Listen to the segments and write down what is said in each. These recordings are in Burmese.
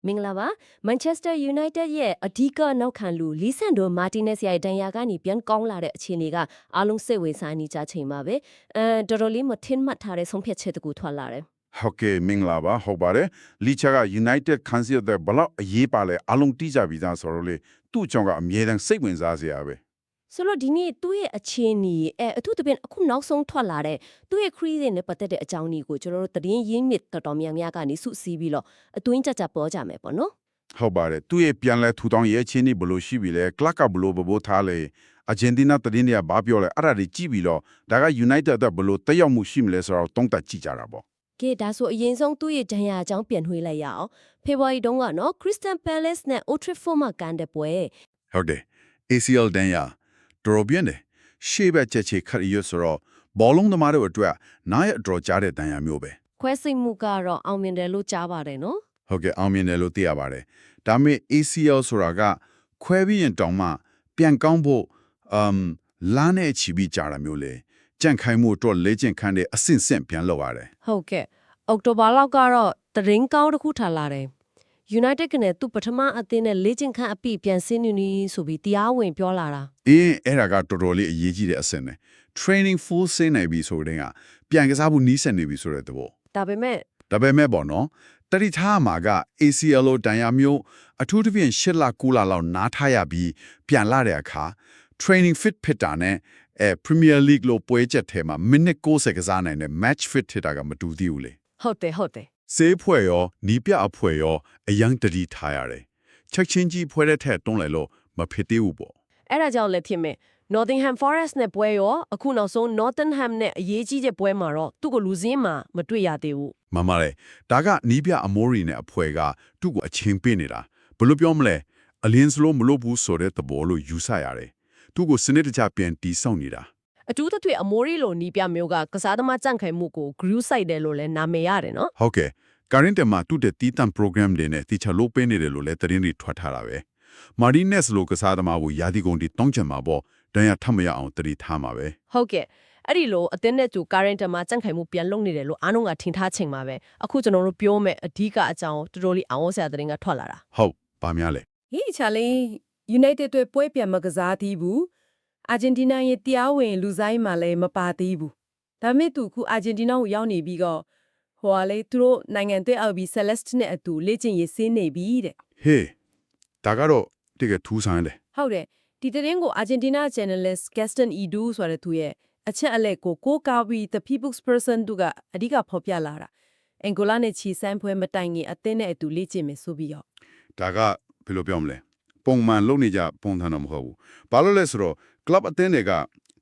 မင်္ဂလာပါ Manchester United ရဲ့အဓိကနောက်ခံလူ Lisandro Martinez ရဲ့ဒဏ်ရာကနေပြန်ကောင်းလာတဲ့အခြေအနေကအားလုံးစိတ်ဝင်စားနေကြချိန်ပါပဲတော်တော်လေးမထင်မှတ်ထားတဲ့ဆုံးဖြတ်ချက်တကူထွက်လာတယ်ဟုတ်ကဲ့မင်္ဂလာပါဟုတ်ပါတယ်လီချာက United ခန်းစီတဲ့ဘလောက်အရေးပါလဲအလုံးတိကျပြီးသားဆိုတော့လေသူ့ကြောင့်ကအမြဲတမ်းစိတ်ဝင်စားစရာပဲဆိုတော့ဒီနေ့သူ့ရဲ့အခြေအနေအထူးသဖြင့်အခုနောက်ဆုံးထွက်လာတဲ့သူ့ရဲ့ crease နဲ့ပတ်သက်တဲ့အကြောင်းတွေကိုကျွန်တော်တို့သတင်းရင်းမြစ်တော်တော်များများကနေစုစည်းပြီးတော့အတွင်းကြကြပေါ်ကြမယ်ပေါ့နော်ဟုတ်ပါတယ်သူ့ရဲ့ပြန်လဲထူထောင်ရဲ့အခြေအနေဘလို့ရှိပြီလဲကလပ်ကဘလို့ဘိုးထားလဲအာဂျင်တီးနားသတင်းတွေကဘာပြောလဲအဲ့ဒါတွေကြည့်ပြီးတော့ဒါက United အတွက်ဘလို့တက်ရောက်မှုရှိမလဲဆိုတော့တုံးတက်ကြည့်ကြတာပေါ့ကဲဒါဆိုအရင်ဆုံးသူ့ရဲ့ဒဏ်ရာအကြောင်းပြန်နှွှေးလိုက်ရအောင်ဖေဖော်ဝါရီတုန်းကနော် Crystal Palace နဲ့ Old Trafford မှာကန်တဲ့ပွဲဟုတ်တယ် ACL ဒဏ်ရာတော်ပြင်းတယ်ရှေ့ဘက်ချက်ချေခတ်ရဆိုတော့ဘောလုံးသမားတို့အတွက်နားရအတော်ကြားတဲ့ဒဏ်ရာမျိုးပဲခွဲစိတ်မှုကတော့အောင်မြင်တယ်လို့ကြားပါတယ်နော်ဟုတ်ကဲ့အောင်မြင်တယ်လို့သိရပါတယ်ဒါပေမဲ့ ACL ဆိုတာကခွဲပြီးရင်တောင်မှပြန်ကောင်းဖို့လာနဲ့ချီပြီးကြာတာမျိုးလေကြန့်ခိုင်းမှုတော့လေ့ကျင့်ခန်းတဲ့အဆင့်ဆင့်ပြန်လုပ်ရတယ်ဟုတ်ကဲ့အောက်တိုဘာလောက်ကတော့သတင်းကောင်းတစ်ခုထားလာတယ် United ကလည်းသူ့ပထမအသင်းနဲ့လေ့ကျင့်ခန်းအပြည့်ပြန်ဆင်းနေပြီဆိုပြီးတရားဝင်ပြောလာတာအဲ့ဒါကတော်တော်လေးအရေးကြီးတဲ့အဆင့်ပဲ training full ဆင်းနေပြီဆိုတဲ့ကပြန်ကစားဖို့နီးစပ်နေပြီဆိုတဲ့သဘောဒါပေမဲ့ပေါ့နော်တတိထားမှာက ACL တန်ရာမျိုးအထူးသဖြင့်8လ9လလောက်နားထားရပြီးပြန်လာတဲ့အခါ training fit ဖြစ်တာနဲ့Premier League လို့ပွဲချက်ထဲမှာမိနစ်60ကစားနိုင်တဲ့ match fit ဖြစ်တာကမတူသေးဘူးလေဟုတ်တယ်စေးဖွဲ့ရောနီးပြအဖွဲ့ရောအယံတတိထားရတယ်ချက်ချင်းကြီးဖွဲ့တဲ့ထက်တွန်းလိုက်လို့မဖြစ်သေးဘူးပေါ့အဲ့ဒါကြောင့်လည်းဖြစ်မယ် Nottingham Forest နဲ့ပွဲရောအခုနောက်ဆုံး Nottingham နဲ့အရေးကြီးတဲ့ပွဲမှာတော့သူ့ကိုလူစင်းမှာမတွေ့ရသေးဘူးမှန်ပါတယ်ဒါကနီးပြအမိုးရီနဲ့အဖွဲကသူ့ကိုအချင်းပေးနေတာဘယ်လိုပြောမလဲအလင်းစလို့မလို့ဘူးဆိုတဲ့သဘောလို့ယူဆရတယ်သူ့ကိုစနစ်တကျပြန်တီးဆောင်နေတာအထူးသဖြင့်အမိုးရီလိုနီးပြမျိုးကကစားသမားကြန့်ခိုင်မှုကို grew site တယ်လို့လည်းနာမည်ရတယ်နော်ဟုတ်ကဲ့ current မှာသူ့တဲ့တီးတန့် program တွေနဲ့တီချာလို့ပေးနေတယ်လို့လည်းသတင်းတွေထွက်ထားတာပဲ Martinez လိုကစားသမားကိုယာဒီကုန်တီတောင်းချင်မှာပေါ့တန်ရထမရအောင်တတိထားမှာပဲဟုတ်ကဲ့အဲ့ဒီလိုအသင်းနဲ့သူ current မှာကြန့်ခိုင်မှုပြန်လုပ်နေတယ်လို့အားလုံးကထင်ထားချိန်မှာပဲအခုကျွန်တော်တို့ပြောမယ်အဓိကအကြောင်းတော်တော်လေးအောင်စရာသတင်းကထွက်လာတာဟုတ်ပါများလေဟေးချာလေး United တွေပွဲပြန်မကစားသေးဘူးအာဂျင်တီးနားရဲ့တရားဝင်လူဆိုင်မှာလည်းမပါသေးဘူးဒါမဲ့သူခုအာဂျင်တီးနားကိုရောက်နေပြီးတော့ဟိုကလေသူတို့နိုင်ငံသွေးအောက်ပြီး Celeste နဲ့အတူလေ့ကျင့်ရေးဆင်းနေပြီတဲ့ဟေးဒါကတော့တကယ်ထူးဆန်းတယ်ဟုတ်တယ်ဒီသတင်းကို Argentina journalist Gaston Edu ဆိုတဲ့သူရဲ့အချက်အလက်ကိုကားပြီး The People's Person သူကအဓိကဖော်ပြလာတာအင်ဂိုလာနဲ့ချီစမ်းပွဲမတိုင်ခင်အသင်းနဲ့အတူလေ့ကျင့်မယ်ဆိုပြီးတော့ဒါကဘယ်လိုပြောမလဲပုံမှန်လုပ်နေကြပုံသဏ္ဍာန်မဟုတ်ဘူးဘာလို့လဲဆိုတော့ club အသင်းတွေက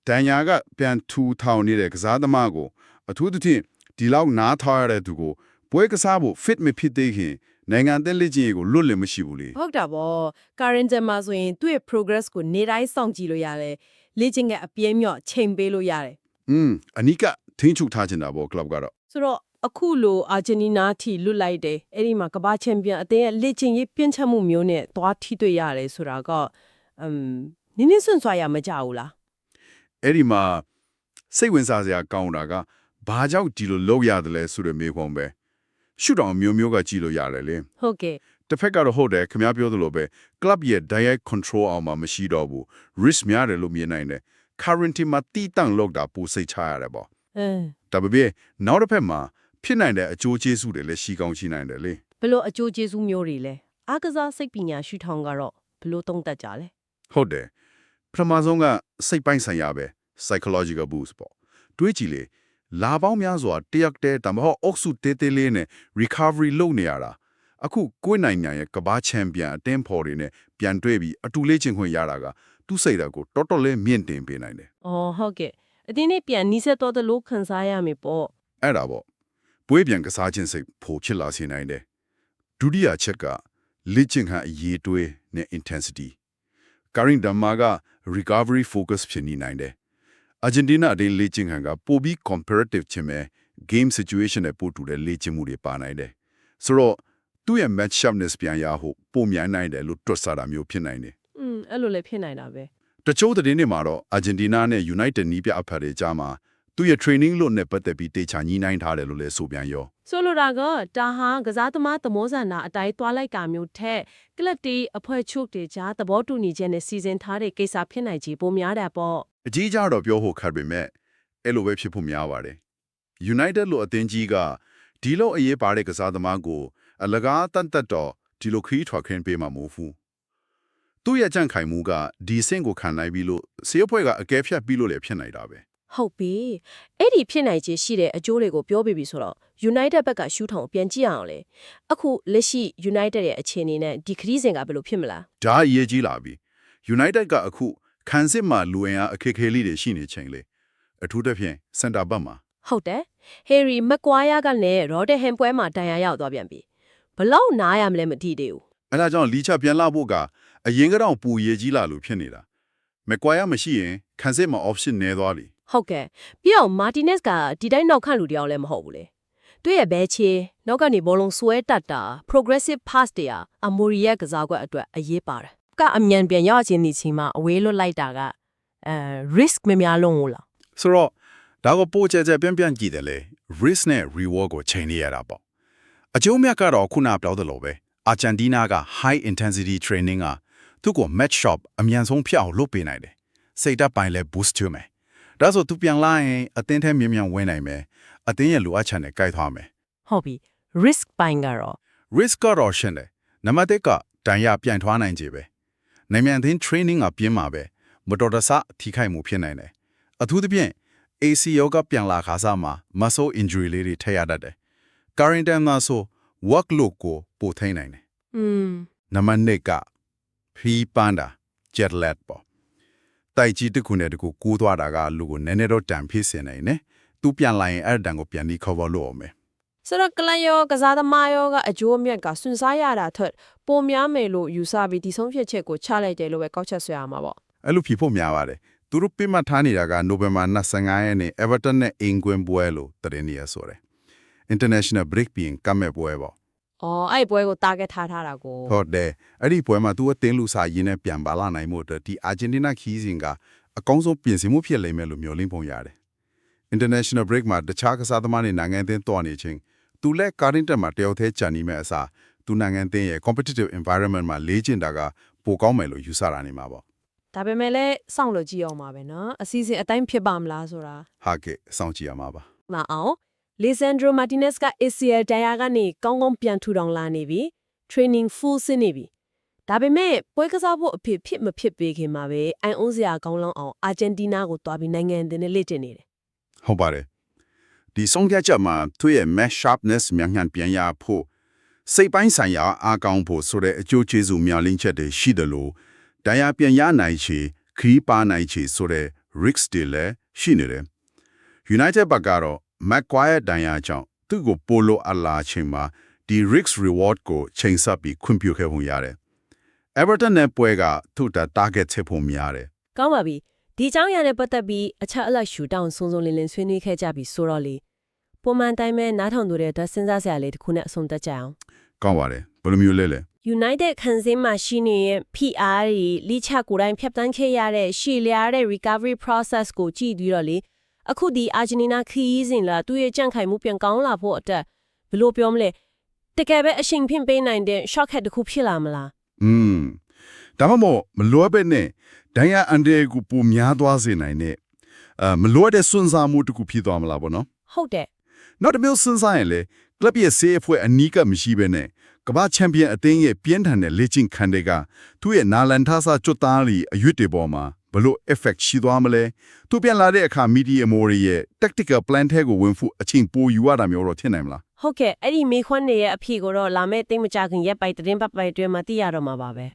ဒန်ယာကပြန်ထူထောင်နေတဲ့ကစားသမားကိုအထူးသဖြင့်ဒီလောက်နားထားရတဲ့သူကိုပွဲကစားဖို့ fit မဖြစ်သေးခင်နိုင်ငံအသင်းလေ့ကျင့်ရေးကိုလွတ်လပ်မရှိဘူးလေဟုတ်တာပေါ့ current မှာဆိုရင်သူ့ရဲ့ progress ကိုနေတိုင်းစောင့်ကြည့်လို့ရတယ်လေ့ကျင့်တဲ့အပြင်းမြော့ချိန်ပေးလို့ရတယ်အနိကထိန်းချုပ်ထားချင်တာပေါ့ club ကတော့ဆိုတော့အခုလိုအာဂျင်တီးနားထိလွတ်လိုက်တယ်အဲ့ဒီမှာကမ္ဘာချန်ပီယံအသင်းရဲ့လေ့ကျင့်ရေးပြင်းထန်မှုမျိုးနဲ့သွားထိတွေ့ရတယ်ဆိုတာကနင်းစွန့်စွာရမကြဘူးလားအဲ့ဒီမှာစိတ်ဝင်စားစရာကောင်းတာကဘာကြောင့်ဒီလိုလုပ်ရတယ်လဲဆိုတဲ့မေးခွန်းပဲရှုထောင့်မျိုးကကြည့်လို့ရတယ်လေဟုတ်ကဲ့တစ်ဖက်ကတော့ဟုတ်တယ်ခင်ဗျားပြောသလိုပဲ club ရဲ့ direct control အောင်မှာမရှိတော့ဘူး risk များတယ်လို့မြင်နိုင်တယ် current မှာတီးတန့်လောက်တာပိုစိတ်ချရတယ်ပေါ့ဒါပေမဲ့နောက်တစ်ဖက်မှာဖြစ်နိုင်တဲ့အကျိုးကျေးဇူးတွေလည်းရှိကောင်းရှိနိုင်တယ်လေဘလို့အကျိုးကျေးဇူးမျိုးတွေလဲအားကစားစိတ်ပညာရှုထောင့်ကတော့ဘလို့သုံးသပ်ကြလဲဟုတ်တယ်ပထမဆုံးကစိတ်ပိုင်းဆိုင်ရာပဲ psychological boost ပေါ့တွေးကြည့်လေလာပေါင်းများစွာတရက်တဲတမဟုတ်အုပ်စုတဲတဲလေးနဲ့ recovery လုပ်နေရတာအခုကိုယ်နိုင်ငံရဲ့ကမ္ဘာချန်ပီယံအတင်းဖော်တွေနဲ့ပြန်တွေ့ပြီးအတူလေ့ကျင့်ခွင့်ရတာကသူ့စိတ်ဓာတ်ကိုတော်တော်လေးမြင့်တင်ပေးနိုင်တယ်။အော်ဟုတ်ကဲ့အတင်းနဲ့ပြန်နီးစပ်တော့တဲ့လို့ခံစားရမယ်ပေါ့။အဲ့ဒါပေါ့ပွဲပြန်ကစားခြင်းစိတ်ဖို့ဖြစ်လာစေနိုင်တယ်။ဒုတိယချက်ကလေ့ကျင့်ခန်းအရေးတွေးနဲ့ intensity ကာရင်ဒမာက recovery focus ဖြစ်နေနိုင်တယ်။ Argentina အတင်းလေ့ကျင့်ခန်းကပိုပြီး comparative ချင်မဲ့ game situation နဲ့ပို့တူတဲ့လေ့ကျင့်မှုတွေပါနိုင်တယ်။ဆိုတော့သူ့ရဲ့ match sharpness ပြန်ရဖို့ပုံမြန်နိုင်တယ်လို့တွက်ဆတာမျိုးဖြစ်နိုင်တယ်အဲ့လိုလည်းဖြစ်နိုင်တာပဲတချို့သတင်းတွေမှာတော့ Argentina နဲ့ United နီးပြအဖက်တွေကြားမှာ သူရဲ့ training လို့နဲ့ပတ်သက်ပြီးတေချာညှိနှိုင်းထားတယ်လို့လည်းဆိုပြန်ရော ဆိုလိုတာကဒါဟာကစားသမားသမောဆန္ဒအတိုင်းသွားလိုက်ကမျိုးထက်ကလပ်တီအဖွဲ့ချုပ်တွေကြားသဘောတူညီချက်နဲ့စီစဉ်ထားတဲ့ကိစ္စဖြစ်နိုင်ခြေပိုများတာပေါ့ အကြီးကြတော့ပြောဖို့ခက်ပေမဲ့အဲ့လိုပဲဖြစ်ဖို့များပါတယ် United လို့အသင်းကြီးကဒီလိုအရေးပါတဲ့ကစားသမားကိုအလကားတန်တက်တော့ဒီလိုခီးထွက်ခင်းပေးမှာမဟုတ်ဘူးသူ့ရဲ့ကြံ့ခိုင်မှုကဒီစင့်ကိုခံနိုင်ပြီလို့စေယဖွဲ့ကအကဲဖြတ်ပြီးလို့လည်းဖြစ်နိုင်တာပဲ ဟုတ်ပြီအဲ့ဒီဖြစ်နိုင်ခြေရှိတဲ့အကျိုးတွေကိုပြောပြပြီဆိုတော့ United ဘက်ကရှူထောင်ပြန်ကြည့်အောင်လေအခုလက်ရှိ United ရဲ့အခြေအနေနဲ့ဒီခရီးစဉ်ကဘယ်လိုဖြစ်မလား ဒါအရေးကြီးလာပြီ United ကအခုခံစစ်မှာလူဝင်အားအခက်အခဲလေးတွေရှိနေချိန်လေအထူးသဖြင့်စင်တာဘက်မှာ ဟုတ်တယ် Harry Maguire ကလည်း Rotherham ပွဲမှာတန်ရာရောက်သွားပြန်ပြီဘလောက်နားရမလဲမသိသေးဘူး အဲဒါကြောင့်လီချပြန်လာဖို့ကအရင်ကတော့ပူရေးကြီးလာလို့ဖြစ်နေတာမကွာရမရှိရင်ခံစစ်မှာ option နေသွားပြီ ဟုတ်ကဲ့ပြီးတော့ Martinez ကဒီတိုင်းနောက်ခန့်လူတယောက်လည်းမဟုတ်ဘူးလေသူ့ရဲ့ဘဲချေနောက်ကနေဘောလုံးဆွဲတတ်တာ progressive pass တွေဟာအမိုရီရဲ့ကစားကွက်အတွက်အရေးပါတယ်ကအမြန်ပြန်ရောက်ခြင်းဒီချိန်မှာအဝေးလွတ်လိုက်တာကrisk မများလုံးဘူးလား ဆိုတော့ဒါကိုပို့ကြပြန့်ကြည့်တယ်လေ risk နဲ့ reward ကိုချိန်နေရတာပေါ့အကျိုးမြတ်ကတော့ခုနပြောသလိုပဲအာဂျင်တီးနားက high intensity training ကသူ့ကို match shop အမြန်ဆုံးဖြစ်အောင်လုပ်ပေးနိုင်တယ်စိတ်ဓာတ်ပိုင်းလဲ boost ချမယ်ဒါဆိုသူပြန်လာရင်အသင်းထဲမြန်ဝင်နိုင်မယ်အသင်းရဲ့လိုအပ်ချက်နဲ့ကြိုက်သွားမယ် ဟုတ်ပြီ risk ပိုင်းကတော့ risk ကတော့ရှင်းတယ်နံပါတ်1ကတန်ရပြန်ထွားနိုင်ကြပဲနိုင်ငံအသင်း training ကပြင်းမှာပဲမတော်တဆထိခိုက်မှုဖြစ်နိုင်တယ်အထူးသဖြင့် ACL ကပြန်လာခါစားမှာ muscle injury လေးတွေထည့်ရတတ်တယ် current time မှာဆို workload ကိုပိုထိနိုင်တယ်နံပါတ်2က pre-panda jet lag ပေါ့တိုက်ကြီးတစ်ခုနဲ့တစ်ခုကူးသွားတာကလူကိုနည်းနည်းတော့တန်ဖြစ်စေနိုင်တယ်သူပြန်လာရင်အဲ့တန်ကိုပြန်ပြီး cover လုပ်အောင်မယ် ဆိုတော့ကလပ်ရောကစားသမားရောကအကျိုးအမြတ်ကစွန့်စားရတာထက်ပိုများမယ်လို့ယူဆပြီးဒီဆုံးဖြတ်ချက်ကိုချလိုက်တယ်လို့ပဲကောက်ချက်ဆွဲရမှာပေါ့ အဲ့လိုဖြစ်ဖို့များပါတယ်သူတို့ပြမှတ်ထားနေတာကနိုဝင်ဘာ25ရက်နေ့ Everton နဲ့ England ပွဲလို့သတင်းနေရဆိုတယ် International break ပြီးရင်ကမဲ့ပွဲပေါ့ အော်အဲ့ပွဲကို target ထားတာကို ဟုတ်တယ်အဲ့ဒီပွဲမှာသူအသင်းလူစားရင်းနဲ့ပြန်ပါလာနိုင်မှုအတွက်ဒီ Argentina ခီးစဉ်ကအကောင်းဆုံးပြင်ဆင်မှုဖြစ်လိမ့်မယ်လို့မျှော်လင့်ပုံရတယ် International break မှာတခြားကစားသမားတွေနိုင်ငံအသင်းတော်နေချင်းသူလက်ကာရင်တက်မှာတယောက်သေးကြံနေမဲ့အစားသူနိုင်ငံအသင်းရဲ့ competitive environment မှာလေ့ကျင့်တာကပိုကောင်းမယ်လို့ယူဆတာနေမှာပေါ့ ဒါပေမဲ့လည်းစောင့်လို့ကြည့်အောင်ပါပဲနော်အစီအစဉ်အတိုင်းဖြစ်ပါမလားဆိုတာ ဟာကဲစောင့်ကြည့်ရမှာပါ မအောင် Lisandro Martinez က ACL တရားကနေကောင်းကောင်းပြန်ထူထောင်လာနေပြီ training full ဆင်းနေပြီဒါပေမဲ့ပွဲကစားဖို့အဖြစ်မဖြစ်ပေးခင်မှာပဲအိုင်အုံးစရာကောင်းလောင်းအောင်အာဂျင်တီးနားကိုတွားပြီးနိုင်ငံအသင်းနဲ့လေ့ကျင့်နေတယ် ဟုတ်ပါတယ်ဒီဆုံးဖြတ်ချက်မှာသူ့ရဲ့ match sharpness မြန်ပြန်ရဖို့စိတ်ပိုင်းဆိုင်ရာအားကောင်းဖို့ဆိုတဲ့အကျိုးကျေးဇူးများလင်းချက်တွေရှိတယ်လို့တရားပြန်ရနိုင်ချေခရီးပါနိုင်ချေဆိုတဲ့ risk တွေလည်းရှိနေတယ် United ဘက်ကတော့ Maguire တန်ရာကြောင့်သူ့ကိုပိုလိုအလာချိန်မှာဒီ risk reward ကိုချိန်ဆပြီးခွင့်ပြုခဲ့ပုံရတယ် Everton နဲ့ပွဲကသူ့တာ target ချက်ဖို့များတယ် ကောင်းပါပြီဒီအကြောင်းအရာနဲ့ပတ်သက်ပြီးအချက်အလက်ရှူတောင်းစုံစုံလင်လင်ဆွေးနွေးခဲ့ကြပြီဆိုတော့လေပုံမှန်တိုင်းပဲနားထောင်သူတွေအတွက်စဉ်းစားစရာလေးတစ်ခုနဲ့အဆုံးသတ်ကြအောင် ကောင်းပါတယ်ဘယ်လိုမျိုးလဲ United ခံစင်းမှာရှိနေတဲ့ PR တွေလိချကိုယ်တိုင်ဖြတ်တန်းခဲ့ရတဲ့ရှေ့လျားတဲ့ recovery process ကိုကြည့်ပြီးတော့လေအခုဒီ Argentina ခီးစဉ်လာသူ့ရဲ့ကြံ့ခိုင်မှုပြန်ကောင်းလာဖို့အတွက်ဘယ်လိုပြောမလဲတကယ်ပဲအရှင်ဖင်ပေးနိုင်တဲ့ shock head တစ်ခုဖြစ်လာမလား ဒါမှမလွယ်ပဲနဲ့ဒိုင်ယာအန်ဒေကိုပုံများသွားစေနိုင်တဲ့မလွယ်တဲ့စွန့်စားမှုတစ်ခုဖြစ်သွားမလားပေါ့နော် ဟုတ်တယ် နောက်တစ်မျိုးစွန့်စားရင်လေကလပ်ရဲ့ဆေးအဖွဲ့အနီးကမရှိဘဲနဲ့ကမ္ဘာချန်ပီယံအသင်းရဲ့ပြင်းထန်တဲ့လေ့ကျင့်ခန်းတွေကသူ့ရဲ့နာလန်ထားစာကျွတ်သားလီအရွတ်တွေပေါ်မှာဘလို့ effect ရှိသွားမလဲသူပြန်လာတဲ့အခါ media မိုရီရဲ့ tactical plan ထဲကိုဝင်ဖို့အချိန်ပိုယူရတာမျိုးတော့ထင်နိုင်မလား ဟုတ်ကဲ့အဲ့ဒီမေခွန်းတွေရဲ့အဖြေကိုတော့လာမယ့်တိတ်မကြခင်ရက်ပိုက်သတင်းပတ်ပိုက်တွင်မှသိရတော့မှာပါပဲ